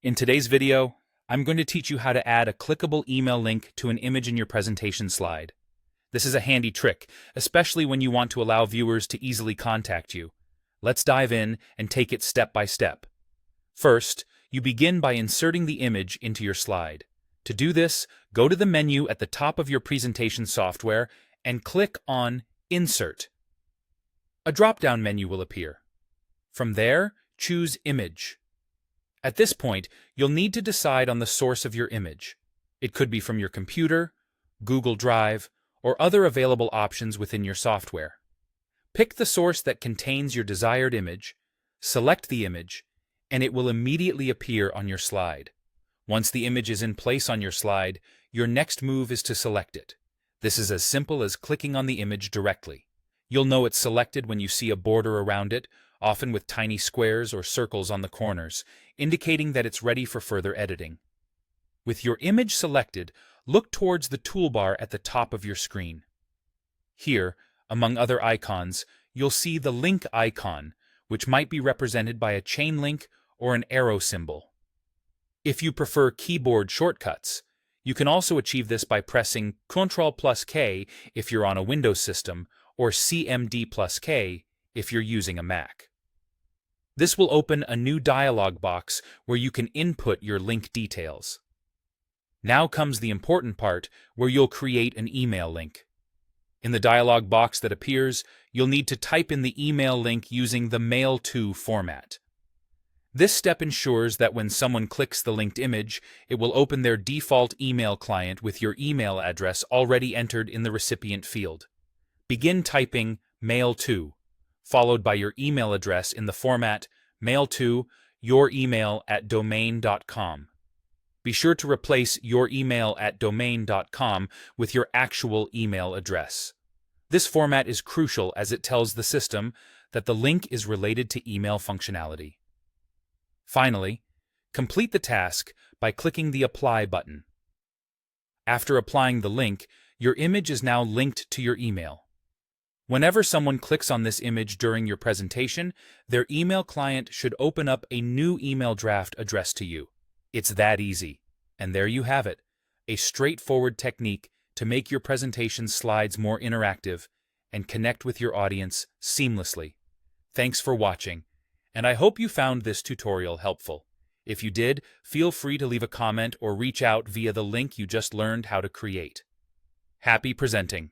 In today's video, I'm going to teach you how to add a clickable email link to an image in your presentation slide. This is a handy trick, especially when you want to allow viewers to easily contact you. Let's dive in and take it step by step. First, you begin by inserting the image into your slide. To do this, go to the menu at the top of your presentation software and click on Insert. A drop-down menu will appear. From there, choose Image. At this point, you'll need to decide on the source of your image. It could be from your computer, Google Drive, or other available options within your software. Pick the source that contains your desired image, select the image, and it will immediately appear on your slide. Once the image is in place on your slide, your next move is to select it. This is as simple as clicking on the image directly. You'll know it's selected when you see a border around it, often with tiny squares or circles on the corners, indicating that it's ready for further editing. With your image selected, look towards the toolbar at the top of your screen. Here, among other icons, you'll see the link icon, which might be represented by a chain link or an arrow symbol. If you prefer keyboard shortcuts, you can also achieve this by pressing Ctrl+K if you're on a Windows system, or CMD+K if you're using a Mac. This will open a new dialog box where you can input your link details. Now comes the important part, where you'll create an email link. In the dialog box that appears, you'll need to type in the email link using the Mail To format. This step ensures that when someone clicks the linked image, it will open their default email client with your email address already entered in the recipient field. Begin typing Mail To, followed by your email address in the format mail2youremail@domain.com. Be sure to replace youremail@domain.com with your actual email address. This format is crucial as it tells the system that the link is related to email functionality. Finally, complete the task by clicking the Apply button. After applying the link, your image is now linked to your email. Whenever someone clicks on this image during your presentation, their email client should open up a new email draft addressed to you. It's that easy. And there you have it, a straightforward technique to make your presentation slides more interactive and connect with your audience seamlessly. Thanks for watching, and I hope you found this tutorial helpful. If you did, feel free to leave a comment or reach out via the link you just learned how to create. Happy presenting!